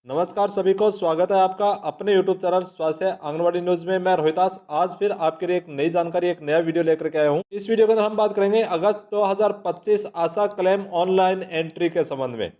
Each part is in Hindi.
नमस्कार सभी को स्वागत है आपका अपने YouTube चैनल स्वास्थ्य आंगनवाड़ी न्यूज में। मैं रोहितास आज फिर आपके लिए एक नई जानकारी एक नया वीडियो लेकर के आया हूं। इस वीडियो के अंदर हम बात करेंगे अगस्त 2025 आशा क्लेम ऑनलाइन एंट्री के संबंध में।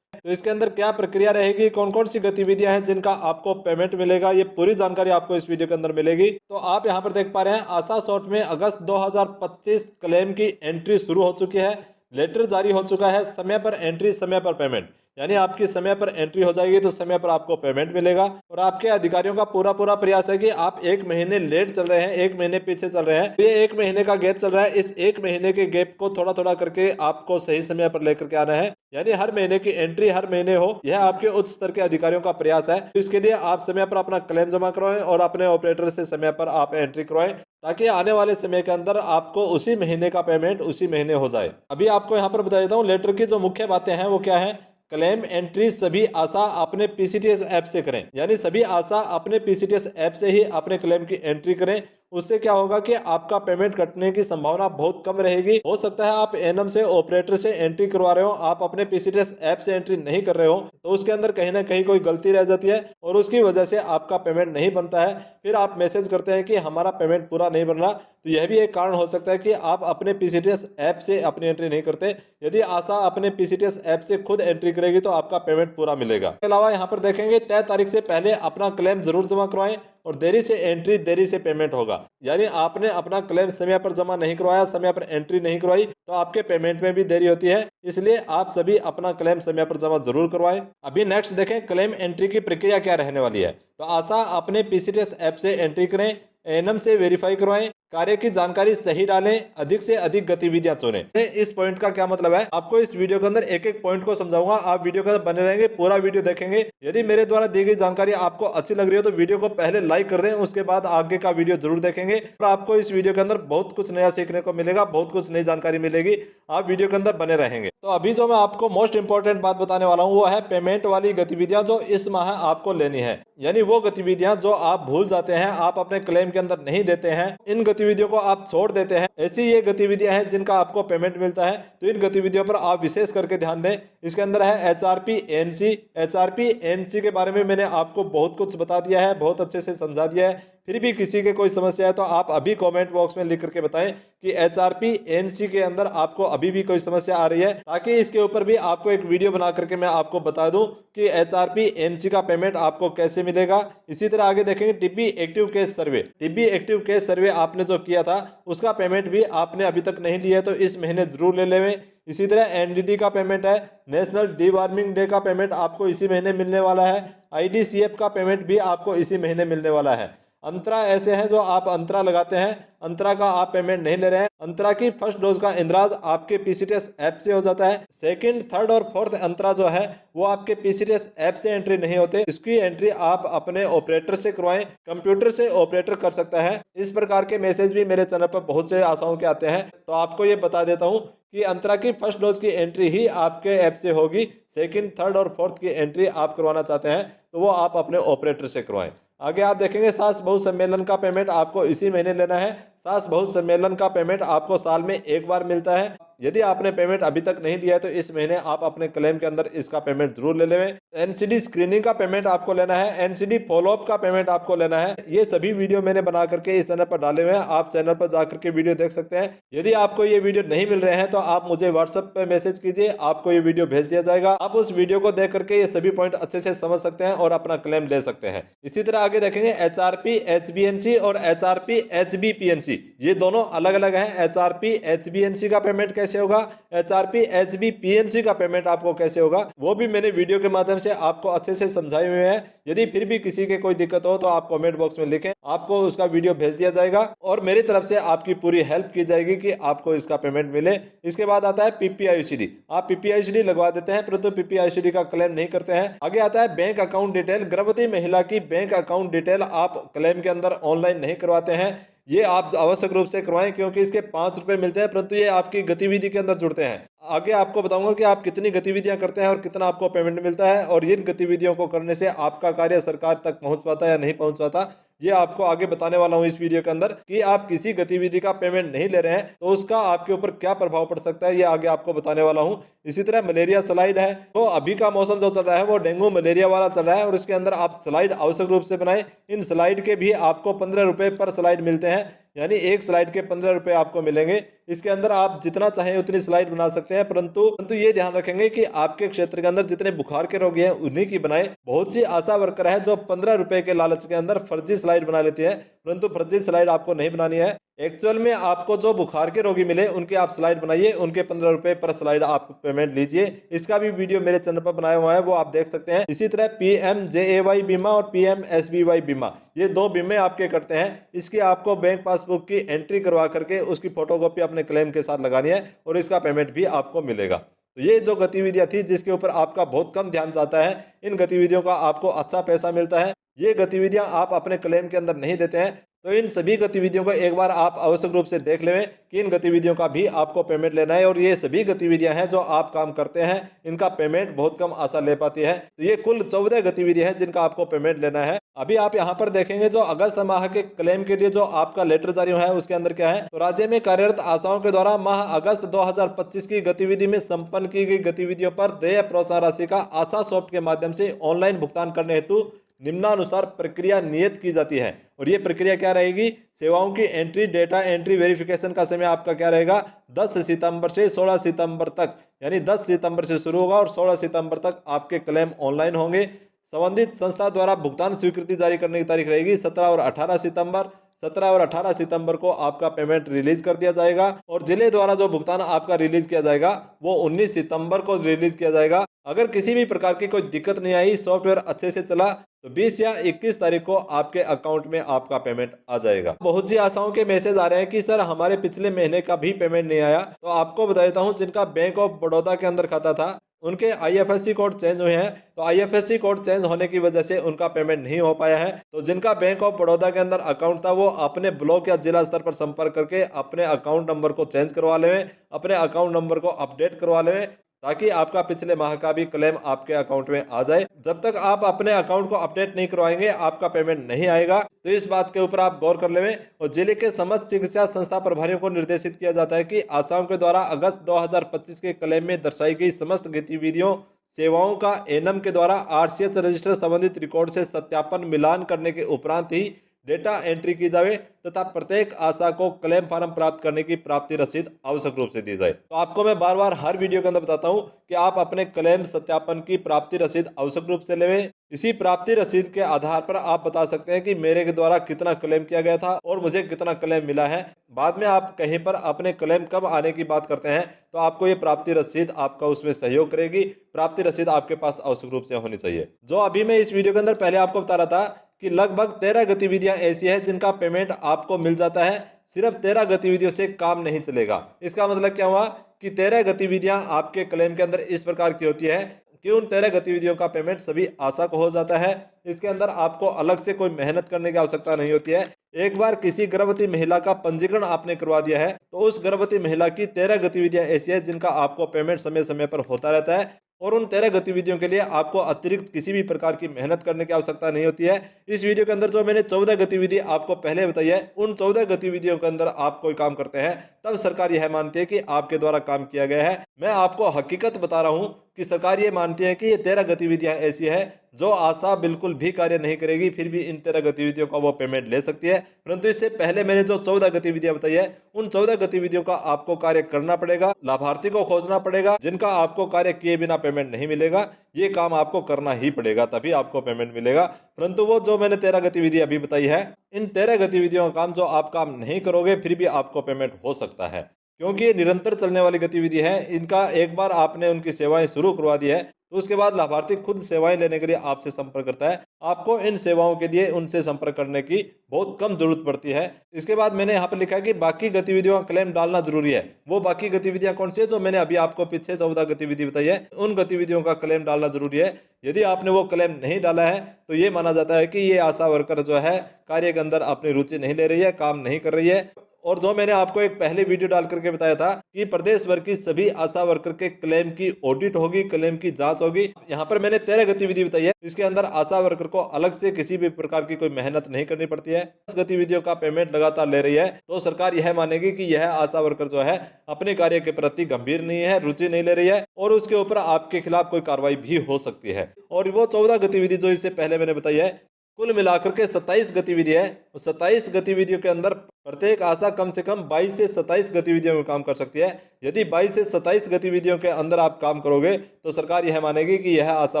तो इसके अंदर क्या प्रक्रिया रहेगी, कौन कौन सी गतिविधियां हैं जिनका आपको पेमेंट मिलेगा, ये पूरी जानकारी आपको इस वीडियो के अंदर मिलेगी। तो आप यहां पर देख पा रहे हैं आशा शॉर्ट में अगस्त 2025 क्लेम की एंट्री शुरू हो चुकी है। लेटर जारी हो चुका है, समय पर एंट्री समय पर पेमेंट, यानी आपकी समय पर एंट्री हो जाएगी तो समय पर आपको पेमेंट मिलेगा। और आपके अधिकारियों का पूरा पूरा प्रयास है कि आप एक महीने लेट चल रहे हैं, एक महीने पीछे चल रहे हैं, ये एक महीने का गैप चल रहा है, इस एक महीने के गैप को थोड़ा थोड़ा करके आपको सही समय पर लेकर के आना है, यानी हर महीने की एंट्री हर महीने हो। यह आपके उच्च स्तर के अधिकारियों का प्रयास है। तो इसके लिए आप समय पर अपना क्लेम जमा करवाएं और अपने ऑपरेटर से समय पर आप एंट्री करवाएं, ताकि आने वाले समय के अंदर आपको उसी महीने का पेमेंट उसी महीने हो जाए। अभी आपको यहाँ पर बता देता हूँ लेटर की जो मुख्य बातें हैं वो क्या है। क्लेम एंट्री सभी आशा अपने पीसीटीएस ऐप से करें, यानी सभी आशा अपने पीसीटीएस ऐप से ही अपने क्लेम की एंट्री करें। उससे क्या होगा कि आपका पेमेंट कटने की संभावना बहुत कम रहेगी। हो सकता है आप एनएम से ऑपरेटर से एंट्री करवा रहे हो, आप अपने पीसीटीएस ऐप से एंट्री नहीं कर रहे हो, तो उसके अंदर कहीं ना कहीं कोई गलती रह जाती है और उसकी वजह से आपका पेमेंट नहीं बनता है। फिर आप मैसेज करते हैं कि हमारा पेमेंट पूरा नहीं बन रहा, तो यह भी एक कारण हो सकता है कि आप अपने पीसीटीएस ऐप से अपनी एंट्री नहीं करते। यदि आशा अपने पीसीटीएस ऐप से खुद एंट्री करेगी तो आपका पेमेंट पूरा मिलेगा। इसके अलावा यहाँ पर देखेंगे तय तारीख से पहले अपना क्लेम जरूर जमा करवाएं और देरी से एंट्री देरी से पेमेंट होगा, यानी आपने अपना क्लेम समय पर जमा नहीं करवाया, समय पर एंट्री नहीं करवाई, तो आपके पेमेंट में भी देरी होती है। इसलिए आप सभी अपना क्लेम समय पर जमा जरूर करवाएं। अभी नेक्स्ट देखें क्लेम एंट्री की प्रक्रिया क्या रहने वाली है। तो आशा अपने पीसीटीएस ऐप से एंट्री करें, एनएम से वेरीफाई करवाएं, कार्य की जानकारी सही डालें, अधिक से अधिक गतिविधियां चुनें। इस पॉइंट का क्या मतलब है, आपको इस वीडियो के अंदर एक एक पॉइंट को समझाऊंगा। आप वीडियो के अंदर बने रहेंगे, पूरा वीडियो देखेंगे। यदि मेरे द्वारा दी गई जानकारी आपको अच्छी लग रही हो तो वीडियो को पहले लाइक कर दें, उसके बाद आगे का वीडियो जरूर देखेंगे। और आपको इस वीडियो के अंदर बहुत कुछ नया सीखने को मिलेगा, बहुत कुछ नई जानकारी मिलेगी। आप वीडियो के अंदर बने रहेंगे। तो अभी जो मैं आपको मोस्ट इंपॉर्टेंट बात बताने वाला हूँ वो है पेमेंट वाली गतिविधियां जो इस माह आपको लेनी है, यानी वो गतिविधियां जो आप भूल जाते हैं, आप अपने क्लेम के अंदर नहीं देते हैं, इन गतिविधियों को आप छोड़ देते हैं। ऐसी ये गतिविधियां हैं जिनका आपको पेमेंट मिलता है, तो इन गतिविधियों पर आप विशेष करके ध्यान दें। इसके अंदर है एचआरपी एनसी। एचआरपी एनसी के बारे में मैंने आपको बहुत कुछ बता दिया है, बहुत अच्छे से समझा दिया है। फिर भी किसी के कोई समस्या है तो आप अभी कमेंट बॉक्स में लिख करके बताएं कि एचआरपी एनसी के अंदर आपको अभी भी कोई समस्या आ रही है, ताकि इसके ऊपर भी आपको एक वीडियो बना करके मैं आपको बता दूं कि एचआरपी एनसी का पेमेंट आपको कैसे मिलेगा। इसी तरह आगे देखेंगे टीबी एक्टिव केस सर्वे। टीबी एक्टिव केस सर्वे आपने जो किया था उसका पेमेंट भी आपने अभी तक नहीं लिया है, तो इस महीने जरूर ले लें। इसी तरह एनडीडी का पेमेंट है, नेशनल डीवार्मिंग डे का पेमेंट आपको इसी महीने मिलने वाला है। आईडीसीएफ का पेमेंट भी आपको इसी महीने मिलने वाला है। अंतरा ऐसे हैं जो आप अंतरा लगाते हैं, अंतरा का आप पेमेंट नहीं ले रहे हैं। अंतरा की फर्स्ट डोज का इंद्राज आपके पीसीटीएस ऐप से हो जाता है। सेकंड, थर्ड और फोर्थ अंतरा जो है वो आपके पीसीटीएस ऐप से एंट्री नहीं होते, इसकी एंट्री आप अपने ऑपरेटर से करवाएं, कंप्यूटर से ऑपरेटर कर सकता है। इस प्रकार के मैसेज भी मेरे चैनल पर बहुत से आशाओं के आते हैं, तो आपको ये बता देता हूँ कि अंतरा की फर्स्ट डोज की एंट्री ही आपके ऐप से होगी। सेकंड, थर्ड और फोर्थ की एंट्री आप करवाना चाहते हैं तो वो आप अपने ऑपरेटर से करवाएं। आगे आप देखेंगे सास बहु सम्मेलन का पेमेंट आपको इसी महीने लेना है। सास बहु सम्मेलन का पेमेंट आपको साल में एक बार मिलता है। यदि आपने पेमेंट अभी तक नहीं लिया है तो इस महीने आप अपने क्लेम के अंदर इसका पेमेंट जरूर ले लें। एनसीडी स्क्रीनिंग का पेमेंट आपको लेना है, एनसीडी फॉलोअप का पेमेंट आपको लेना है। ये सभी वीडियो मैंने बना करके इस चैनल पर डाले हुए हैं, आप चैनल पर जाकर के वीडियो देख सकते हैं। यदि आपको ये वीडियो नहीं मिल रहे हैं तो आप मुझे व्हाट्सएप पे मैसेज कीजिए, आपको ये वीडियो भेज दिया जाएगा। आप उस वीडियो को देख करके ये सभी पॉइंट अच्छे से समझ सकते हैं और अपना क्लेम ले सकते हैं। इसी तरह आगे देखेंगे एचआरपी एचबीएनसी और एचआरपी एचबीपीएनसी, ये दोनों अलग अलग हैं। एचआरपी एचबीएनसी का पेमेंट कैसे होगा, एचआरपी एचबीपीएनसी का पेमेंट आपको कैसे होगा, वो भी मैंने वीडियो के माध्यम से आपको अच्छे से समझाए हुए हैं। यदि फिर भी किसी के कोई दिक्कत हो तो आप कमेंट बॉक्स में लिखें, आपको उसका वीडियो भेज दिया जाएगा और मेरी तरफ से आपकी पूरी हेल्प की जाएगी कि आपको इसका पेमेंट मिले। इसके बाद आता है पीपीआईसीडी। आप पीपीआईसीडी लगवा देते हैं परंतु पीपीआईसीडी का क्लेम नहीं करते हैं। आगे आता है बैंक अकाउंट डिटेल। गर्भवती महिला की बैंक अकाउंट डिटेल आप क्लेम के अंदर ऑनलाइन नहीं करवाते हैं, ये आप आवश्यक रूप से करवाएं क्योंकि इसके 5 रुपए मिलते हैं, परंतु ये आपकी गतिविधि के अंदर जुड़ते हैं। आगे आपको बताऊंगा कि आप कितनी गतिविधियां करते हैं और कितना आपको पेमेंट मिलता है, और इन गतिविधियों को करने से आपका कार्य सरकार तक पहुंच पाता है या नहीं पहुंच पाता, ये आपको आगे बताने वाला हूँ इस वीडियो के अंदर कि आप किसी गतिविधि का पेमेंट नहीं ले रहे हैं तो उसका आपके ऊपर क्या प्रभाव पड़ सकता है, ये आगे आपको बताने वाला हूँ। इसी तरह मलेरिया स्लाइड है, तो अभी का मौसम जो चल रहा है वो डेंगू मलेरिया वाला चल रहा है और इसके अंदर आप स्लाइड आवश्यक रूप से बनाएं। इन स्लाइड के भी आपको 15 रुपए पर स्लाइड मिलते हैं, यानी एक स्लाइड के 15 रुपए आपको मिलेंगे। इसके अंदर आप जितना चाहें उतनी स्लाइड बना सकते हैं, परंतु ये ध्यान रखेंगे कि आपके क्षेत्र के अंदर जितने बुखार के रोगी हैं उन्हीं की बनाएं। बहुत सी आशा वर्कर है जो 15 रुपए के लालच के अंदर फर्जी स्लाइड बना लेती है, परंतु फर्जी स्लाइड आपको नहीं बनानी है। एक्चुअल में आपको जो बुखार के रोगी मिले उनके आप स्लाइड बनाइए, उनके 15 रुपए पर स्लाइड आप पेमेंट लीजिए। इसका भी वीडियो मेरे चैनल पर बनाया हुआ है, वो आप देख सकते हैं। इसी तरह PMJAY बीमा और PMSBY बीमा, ये दो बीमे आपके कटते हैं। इसकी आपको बैंक पासबुक की एंट्री करवा करके उसकी फोटोकॉपी अपने क्लेम के साथ लगानी है और इसका पेमेंट भी आपको मिलेगा। तो ये जो गतिविधियां थी जिसके ऊपर आपका बहुत कम ध्यान जाता है, इन गतिविधियों का आपको अच्छा पैसा मिलता है। ये गतिविधियां आप अपने क्लेम के अंदर नहीं देते हैं, तो इन सभी गतिविधियों को एक बार आप आवश्यक रूप से देख लें कि इन गतिविधियों का भी आपको पेमेंट लेना है। और ये सभी गतिविधियां हैं जो आप काम करते हैं, इनका पेमेंट बहुत कम आशा ले पाती है। तो ये कुल 14 गतिविधियां हैं जिनका आपको पेमेंट लेना है। अभी आप यहाँ पर देखेंगे जो अगस्त माह के क्लेम के लिए जो आपका लेटर जारी हुआ है उसके अंदर क्या है, तो राज्य में कार्यरत आशाओं के द्वारा माह अगस्त 2025 की गतिविधि में संपन्न की गई गतिविधियों पर देय प्रोत्साहन राशि का आशा सॉफ्ट के माध्यम से ऑनलाइन भुगतान करने हेतु निम्नानुसार प्रक्रिया नियत की जाती है। और ये प्रक्रिया क्या रहेगी, सेवाओं की एंट्री, डेटा एंट्री, वेरिफिकेशन का समय आपका क्या रहेगा, 10 सितंबर से 16 सितंबर तक, यानी 10 सितंबर से शुरू होगा और 16 सितंबर तक आपके क्लेम ऑनलाइन होंगे। संबंधित संस्था द्वारा भुगतान स्वीकृति जारी करने की तारीख रहेगी 17 और 18 सितंबर। 17 और 18 सितंबर को आपका पेमेंट रिलीज कर दिया जाएगा और जिले द्वारा जो भुगतान आपका रिलीज किया जाएगा वो 19 सितंबर को रिलीज किया जाएगा। अगर किसी भी प्रकार की कोई दिक्कत नहीं आई, सॉफ्टवेयर अच्छे से चला, तो 20 या 21 तारीख को आपके अकाउंट में आपका पेमेंट आ जाएगा। बहुत सी आशाओं के मैसेज आ रहे हैं कि सर हमारे पिछले महीने का भी पेमेंट नहीं आया। तो आपको बता देता हूं, जिनका बैंक ऑफ बड़ौदा के अंदर खाता था उनके IFSC कोड चेंज हुए हैं, तो IFSC कोड चेंज होने की वजह से उनका पेमेंट नहीं हो पाया है। तो जिनका बैंक ऑफ बड़ौदा के अंदर अकाउंट था वो अपने ब्लॉक या जिला स्तर पर संपर्क करके अपने अकाउंट नंबर को चेंज करवा लें, अपने अकाउंट नंबर को अपडेट करवा लें, ताकि आपका पिछले माह का भी क्लेम आपके अकाउंट में आ जाए। जब तक आप अपने अकाउंट को अपडेट नहीं करवाएंगे आपका पेमेंट नहीं आएगा। तो इस बात के ऊपर आप गौर कर लें। और जिले के समस्त चिकित्सा संस्था प्रभारियों को निर्देशित किया जाता है कि आशाओं के द्वारा अगस्त 2025 के क्लेम में दर्शाई गई समस्त गतिविधियों सेवाओं का एनम के द्वारा RCH रजिस्टर संबंधित रिकॉर्ड से सत्यापन मिलान करने के उपरांत ही डेटा एंट्री की जाए तथा प्रत्येक आशा को क्लेम फॉर्म प्राप्त करने की प्राप्ति रसीद आवश्यक रूप से दी जाए। तो आपको मैं बार बार हर वीडियो के अंदर बताता हूं कि आप अपने क्लेम सत्यापन की प्राप्ति रसीद आवश्यक रूप से लेवें। इसी प्राप्ति रसीद के आधार पर आप बता सकते हैं कि मेरे के द्वारा कितना क्लेम किया गया था और मुझे कितना क्लेम मिला है। बाद में आप कहीं पर अपने क्लेम कब आने की बात करते हैं तो आपको ये प्राप्ति रसीद आपका उसमें सहयोग करेगी। प्राप्ति रसीद आपके पास आवश्यक रूप से होनी चाहिए। जो अभी मैं इस वीडियो के अंदर पहले आपको बता रहा था कि लगभग 13 गतिविधियां ऐसी है जिनका पेमेंट आपको मिल जाता है। सिर्फ 13 गतिविधियों से काम नहीं चलेगा। इसका मतलब क्या हुआ कि 13 गतिविधियां आपके क्लेम के अंदर इस प्रकार की होती है कि उन 13 गतिविधियों का पेमेंट सभी आशा को हो जाता है। इसके अंदर आपको अलग से कोई मेहनत करने की आवश्यकता नहीं होती है। एक बार किसी गर्भवती महिला का पंजीकरण आपने करवा दिया है तो उस गर्भवती महिला की 13 गतिविधियां ऐसी है जिनका आपको पेमेंट समय समय पर होता रहता है और उन 13 गतिविधियों के लिए आपको अतिरिक्त किसी भी प्रकार की मेहनत करने की आवश्यकता नहीं होती है। इस वीडियो के अंदर जो मैंने 14 गतिविधि आपको पहले बताई है, उन 14 गतिविधियों के अंदर आप कोई काम करते हैं तब सरकार यह मानती है कि आपके द्वारा काम किया गया है। मैं आपको हकीकत बता रहा हूं कि सरकार ये मानती है कि ये 13 गतिविधियां ऐसी है जो आशा बिल्कुल भी कार्य नहीं करेगी, फिर भी इन 13 गतिविधियों का वो पेमेंट ले सकती है। परंतु इससे पहले मैंने जो 14 गतिविधियां बताई है उन 14 गतिविधियों का आपको कार्य करना पड़ेगा, लाभार्थी को खोजना पड़ेगा जिनका आपको कार्य किए बिना पेमेंट नहीं मिलेगा। ये काम आपको करना ही पड़ेगा तभी आपको पेमेंट मिलेगा। परंतु वो जो मैंने 13 गतिविधि अभी बताई है, इन 13 गतिविधियों का काम जो आप काम नहीं करोगे फिर भी आपको पेमेंट हो सकता है, क्योंकि ये निरंतर चलने वाली गतिविधि है। इनका एक बार आपने उनकी सेवाएं शुरू करवा दी है तो उसके बाद लाभार्थी खुद सेवाएं लेने के लिए आपसे संपर्क करता है। आपको इन सेवाओं के लिए उनसे संपर्क करने की बहुत कम जरूरत पड़ती है। इसके बाद मैंने यहाँ पर लिखा है कि बाकी गतिविधियों का क्लेम डालना जरूरी है। वो बाकी गतिविधियां कौन सी है जो मैंने अभी आपको पीछे 14 गतिविधि बताई है, उन गतिविधियों का क्लेम डालना जरूरी है। यदि आपने वो क्लेम नहीं डाला है तो ये माना जाता है कि ये आशा वर्कर जो है कार्य के अंदर अपनी रुचि नहीं ले रही है, काम नहीं कर रही है। और जो मैंने आपको एक पहले वीडियो डाल करके बताया था कि प्रदेश भर की सभी आशा वर्कर के क्लेम की ऑडिट होगी, क्लेम की जांच होगी। यहाँ पर मैंने 13 गतिविधि बताई है। इसके अंदर आशा वर्कर को अलग से किसी भी प्रकार की कोई मेहनत नहीं करनी पड़ती है। 10 गतिविधियों का पेमेंट लगातार ले रही है तो सरकार यह मानेगी कि यह आशा वर्कर जो है अपने कार्य के प्रति गंभीर नहीं है, रुचि नहीं ले रही है और उसके ऊपर आपके खिलाफ कोई कार्रवाई भी हो सकती है। और वो 14 गतिविधि जो इससे पहले मैंने बताई है, कुल मिलाकर के 27 गतिविधि है। 27 गतिविधियों के अंदर प्रत्येक आशा कम से कम 22 से 27 गतिविधियों में काम कर सकती है। यदि 22 से 27 गतिविधियों के अंदर आप काम करोगे तो सरकार यह मानेगी कि यह आशा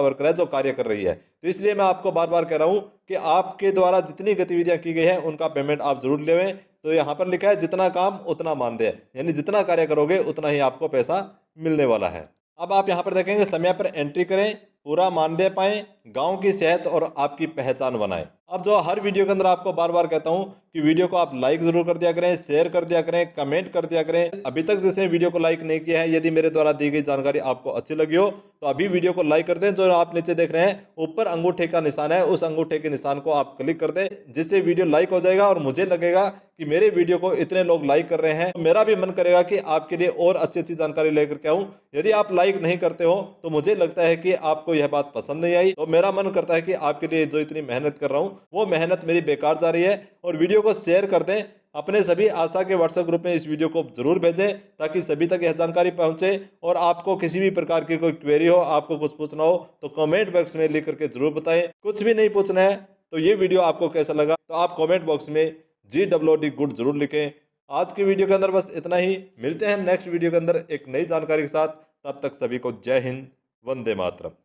वर्कर है जो कार्य कर रही है। तो इसलिए मैं आपको बार बार कह रहा हूं कि आपके द्वारा जितनी गतिविधियां की गई है उनका पेमेंट आप जरूर लेवें। तो यहाँ पर लिखा है जितना काम उतना मानदेय, यानी जितना कार्य करोगे उतना ही आपको पैसा मिलने वाला है। अब आप यहाँ पर देखेंगे समय पर एंट्री करें, पूरा मानदेय पाएं, गांव की सेहत और आपकी पहचान बनाएं। अब जो हर वीडियो के अंदर आपको बार बार कहता हूं कि वीडियो को आप लाइक जरूर कर दिया करें, शेयर कर दिया करें, कमेंट कर दिया करें। अभी तक जिसने वीडियो को लाइक नहीं किया है, यदि मेरे द्वारा दी गई जानकारी आपको अच्छी लगी हो तो अभी वीडियो को लाइक कर दें। जो आप नीचे देख रहे हैं ऊपर अंगूठे का निशान है, उस अंगूठे के निशान को आप क्लिक कर दें, जिससे वीडियो लाइक हो जाएगा और मुझे लगेगा कि मेरे वीडियो को इतने लोग लाइक कर रहे हैं, तो मेरा भी मन करेगा कि आपके लिए और अच्छी अच्छी जानकारी लेकर के आऊं। यदि आप लाइक नहीं करते हो तो मुझे लगता है कि आपको यह बात पसंद नहीं आई, तो मेरा मन करता है कि आपके लिए जो इतनी मेहनत कर रहा हूं वो मेहनत मेरी बेकार जा रही है। और वीडियो को शेयर कर दें, अपने सभी आशा के व्हाट्सएप ग्रुप में इस वीडियो को जरूर भेजें ताकि सभी तक यह जानकारी पहुंचे। और आपको किसी भी प्रकार की कोई क्वेरी हो, आपको कुछ पूछना हो तो कमेंट बॉक्स में लिख करके जरूर बताएं। कुछ भी नहीं पूछना है तो ये वीडियो आपको कैसा लगा तो आप कमेंट बॉक्स में GWD गुड जरूर लिखें। आज की वीडियो के अंदर बस इतना ही। मिलते हैं नेक्स्ट वीडियो के अंदर एक नई जानकारी के साथ। तब तक सभी को जय हिंद, वंदे मातरम।